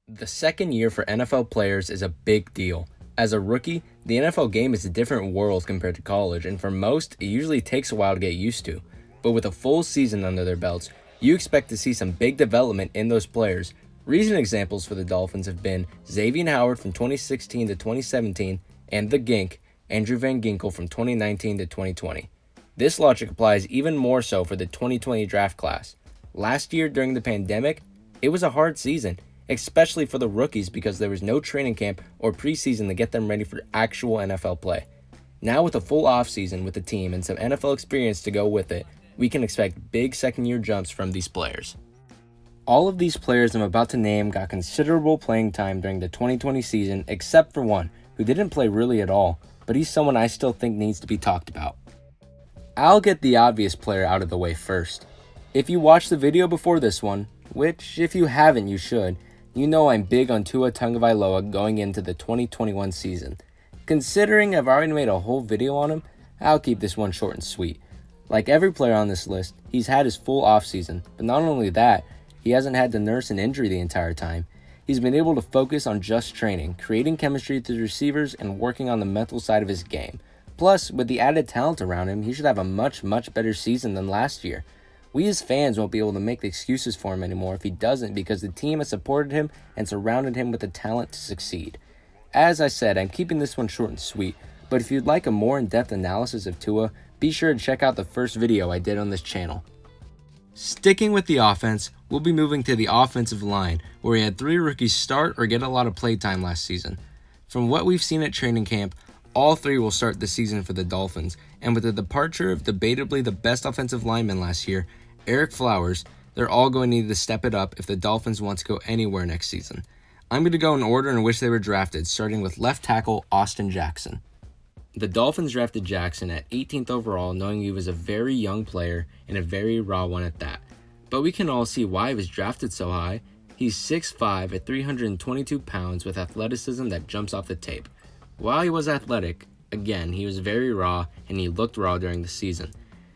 The second year for NFL players is a big deal. As a rookie, the NFL game is a different world compared to college, and for most, it usually takes a while to get used to. But with a full season under their belts, you expect to see some big development in those players. Recent examples for the Dolphins have been Xavier Howard from 2016 to 2017, and the Gink, Andrew Van Ginkel from 2019 to 2020. This logic applies even more so for the 2020 draft class. Last year during the pandemic, it was a hard season, especially for the rookies because there was no training camp or preseason to get them ready for actual NFL play. Now with a full offseason with the team and some NFL experience to go with it, we can expect big second-year jumps from these players. All of these players I'm about to name got considerable playing time during the 2020 season except for one, who didn't play really at all, but he's someone I still think needs to be talked about. I'll get the obvious player out of the way first. If you watched the video before this one, which if you haven't you should, you know I'm big on Tua Tagovailoa going into the 2021 season. Considering I've already made a whole video on him, I'll keep this one short and sweet. Like every player on this list, he's had his full offseason, but not only that, he hasn't had to nurse an injury the entire time. He's been able to focus on just training, creating chemistry with his receivers, and working on the mental side of his game. Plus, with the added talent around him, he should have a much better season than last year. We as fans won't be able to make the excuses for him anymore if he doesn't because the team has supported him and surrounded him with the talent to succeed. As I said, I'm keeping this one short and sweet, but if you'd like a more in-depth analysis of Tua, be sure to check out the first video I did on this channel. Sticking with the offense, we'll be moving to the offensive line, where we had 3 rookies start or get a lot of playtime last season. From what we've seen at training camp, all 3 will start the season for the Dolphins, and with the departure of debatably the best offensive lineman last year, Eric Flowers, they're all going to need to step it up if the Dolphins want to go anywhere next season. I'm going to go in order in which they were drafted, starting with left tackle Austin Jackson. The Dolphins drafted Jackson at 18th overall, knowing he was a very young player and a very raw one at that. But we can all see why he was drafted so high. He's 6'5" at 322 pounds with athleticism that jumps off the tape. While he was athletic, again, he was very raw and he looked raw during the season.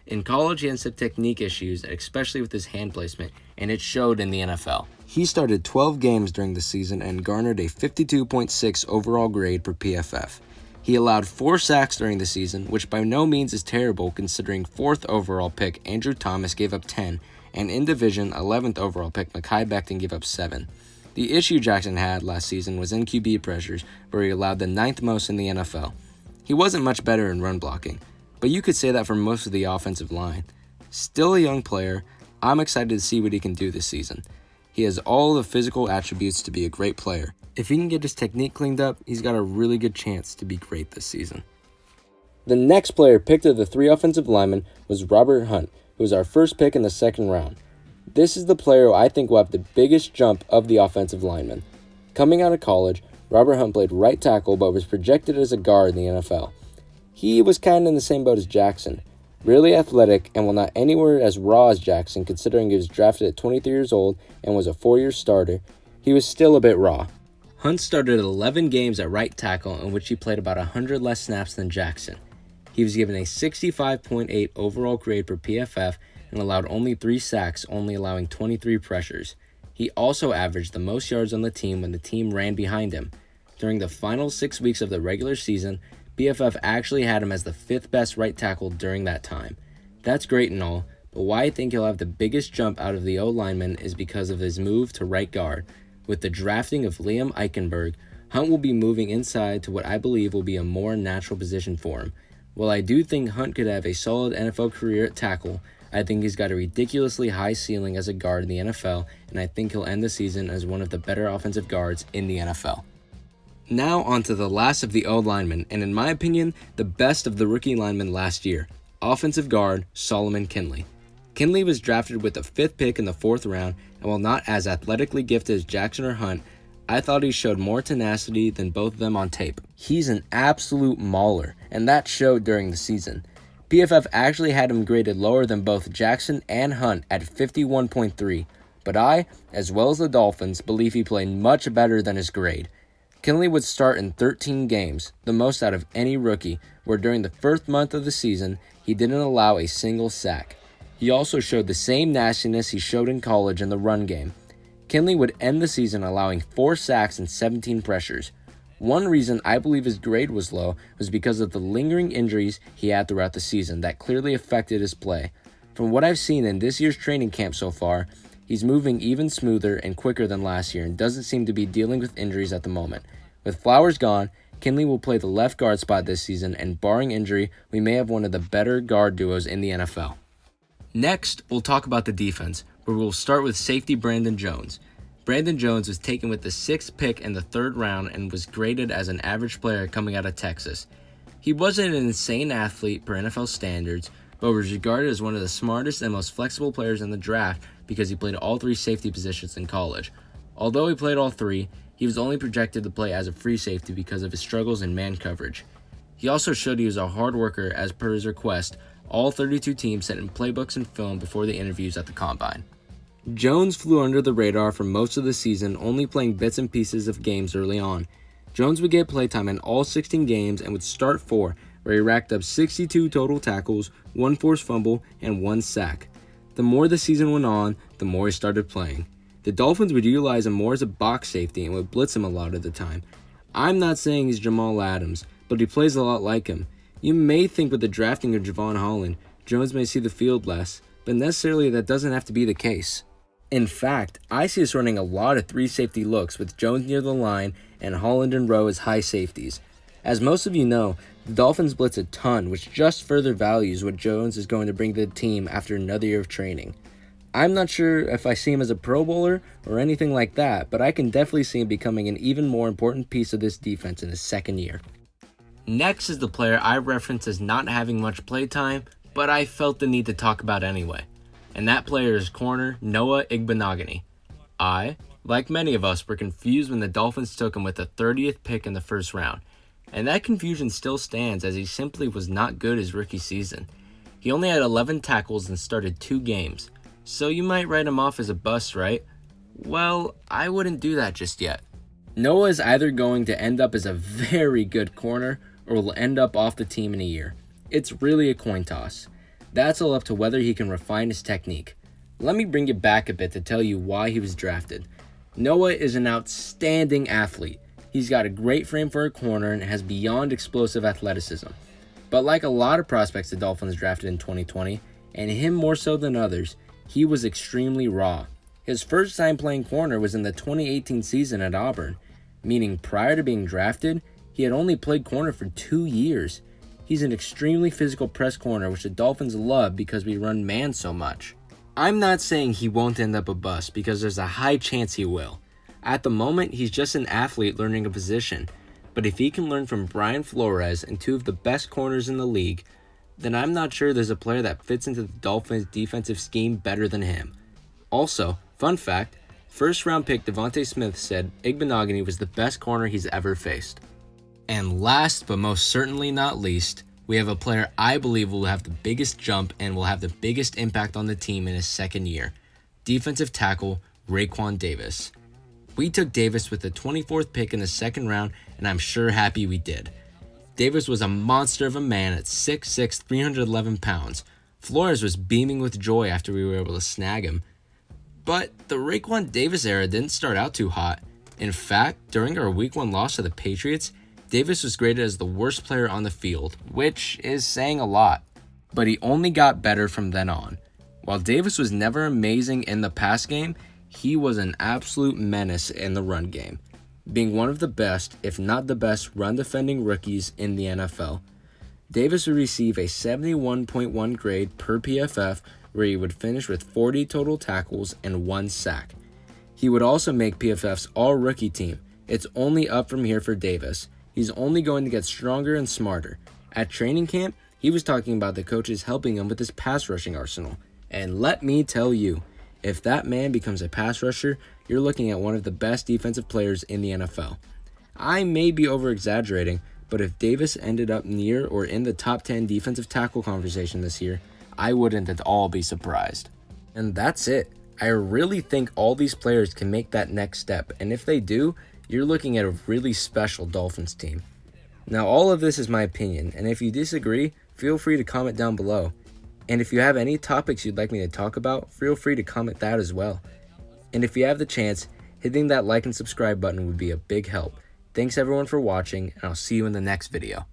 In college, he had some technique issues, especially with his hand placement, and it showed in the NFL. He started 12 games during the season and garnered a 52.6 overall grade per PFF. He allowed 4 sacks during the season, which by no means is terrible considering 4th overall pick Andrew Thomas gave up 10, and in division 11th overall pick Mekhi Becton gave up 7. The issue Jackson had last season was in QB pressures, where he allowed the 9th most in the NFL. He wasn't much better in run blocking, but you could say that for most of the offensive line. Still a young player, I'm excited to see what he can do this season. He has all the physical attributes to be a great player. If he can get his technique cleaned up, he's got a really good chance to be great this season. The next player picked of the 3 offensive linemen was Robert Hunt, who was our first pick in the 2nd round. This is the player who I think will have the biggest jump of the offensive linemen. Coming out of college, Robert Hunt played right tackle but was projected as a guard in the NFL. He was kind of in the same boat as Jackson. Really athletic and while not anywhere as raw as Jackson considering he was drafted at 23 years old and was a 4-year starter, he was still a bit raw. Hunt started 11 games at right tackle in which he played about 100 less snaps than Jackson. He was given a 65.8 overall grade per PFF and allowed only 3 sacks, only allowing 23 pressures. He also averaged the most yards on the team when the team ran behind him. During the final 6 weeks of the regular season, PFF actually had him as the 5th best right tackle during that time. That's great and all, but why I think he'll have the biggest jump out of the O-lineman is because of his move to right guard. With the drafting of Liam Eichenberg, Hunt will be moving inside to what I believe will be a more natural position for him. While I do think Hunt could have a solid NFL career at tackle, I think he's got a ridiculously high ceiling as a guard in the NFL, and I think he'll end the season as one of the better offensive guards in the NFL. Now on to the last of the O-linemen, and in my opinion, the best of the rookie linemen last year, offensive guard Solomon Kinley. Kinley was drafted with the 5th pick in the 4th round, and while not as athletically gifted as Jackson or Hunt, I thought he showed more tenacity than both of them on tape. He's an absolute mauler, and that showed during the season. PFF actually had him graded lower than both Jackson and Hunt at 51.3, but I, as well as the Dolphins, believe he played much better than his grade. Kinley would start in 13 games, the most out of any rookie, where during the first month of the season, he didn't allow a single sack. He also showed the same nastiness he showed in college in the run game. Kinley would end the season allowing 4 sacks and 17 pressures. One reason I believe his grade was low was because of the lingering injuries he had throughout the season that clearly affected his play. From what I've seen in this year's training camp so far, he's moving even smoother and quicker than last year and doesn't seem to be dealing with injuries at the moment. With Flowers gone, Kinley will play the left guard spot this season, and barring injury, we may have one of the better guard duos in the NFL. Next, we'll talk about the defense, where we'll start with safety Brandon Jones. Brandon Jones was taken with the 6th pick in the 3rd round and was graded as an average player coming out of Texas. He wasn't an insane athlete per NFL standards, but was regarded as one of the smartest and most flexible players in the draft because he played all 3 safety positions in college. Although he played all 3, he was only projected to play as a free safety because of his struggles in man coverage. He also showed he was a hard worker as per his request. All 32 teams sent him playbooks and film before the interviews at the Combine. Jones flew under the radar for most of the season, only playing bits and pieces of games early on. Jones would get playtime in all 16 games and would start 4, where he racked up 62 total tackles, 1 forced fumble, and 1 sack. The more the season went on, the more he started playing. The Dolphins would utilize him more as a box safety and would blitz him a lot of the time. I'm not saying he's Jamal Adams, but he plays a lot like him. You may think with the drafting of Javon Holland, Jones may see the field less, but necessarily that doesn't have to be the case. In fact, I see us running a lot of 3 safety looks with Jones near the line and Holland and Rowe as high safeties. As most of you know, the Dolphins blitz a ton, which just further values what Jones is going to bring to the team after another year of training. I'm not sure if I see him as a Pro Bowler or anything like that, but I can definitely see him becoming an even more important piece of this defense in his 2nd year. Next is the player I referenced as not having much playtime, but I felt the need to talk about anyway. And that player is corner Noah Igbonogony. I, like many of us, were confused when the Dolphins took him with the 30th pick in the 1st round. And that confusion still stands as he simply was not good his rookie season. He only had 11 tackles and started 2 games. So you might write him off as a bust, right? Well, I wouldn't do that just yet. Noah is either going to end up as a very good corner or will end up off the team in a year. It's really a coin toss. That's all up to whether he can refine his technique. Let me bring it back a bit to tell you why he was drafted. Noah is an outstanding athlete. He's got a great frame for a corner and has beyond explosive athleticism. But like a lot of prospects the Dolphins drafted in 2020, and him more so than others, he was extremely raw. His first time playing corner was in the 2018 season at Auburn, meaning prior to being drafted, he had only played corner for 2 years. He's an extremely physical press corner, which the Dolphins love because we run man so much. I'm not saying he won't end up a bust because there's a high chance he will. At the moment, he's just an athlete learning a position, but if he can learn from Brian Flores and 2 of the best corners in the league, then I'm not sure there's a player that fits into the Dolphins' defensive scheme better than him. Also, fun fact, 1st round pick Devontae Smith said Igbonogony was the best corner he's ever faced. And last but most certainly not least, we have a player I believe will have the biggest jump and will have the biggest impact on the team in his 2nd year, defensive tackle Raekwon Davis. We took Davis with the 24th pick in the 2nd round, and I'm sure happy we did. Davis was a monster of a man at 6'6", 311 pounds. Flores was beaming with joy after we were able to snag him. But the Raekwon Davis era didn't start out too hot. In fact, during our Week 1 loss to the Patriots, Davis was graded as the worst player on the field, which is saying a lot. But he only got better from then on. While Davis was never amazing in the pass game, he was an absolute menace in the run game, being one of the best, if not the best, run-defending rookies in the NFL. Davis would receive a 71.1 grade per PFF, where he would finish with 40 total tackles and 1 sack. He would also make PFF's all-rookie team. It's only up from here for Davis. He's only going to get stronger and smarter. At training camp, he was talking about the coaches helping him with his pass rushing arsenal. And let me tell you, if that man becomes a pass rusher, you're looking at one of the best defensive players in the NFL. I may be over-exaggerating, but if Davis ended up near or in the top 10 defensive tackle conversation this year, I wouldn't at all be surprised. And that's it. I really think all these players can make that next step, and if they do, you're looking at a really special Dolphins team. Now, all of this is my opinion, and if you disagree, feel free to comment down below. And if you have any topics you'd like me to talk about, feel free to comment that as well. And if you have the chance, hitting that like and subscribe button would be a big help. Thanks everyone for watching, and I'll see you in the next video.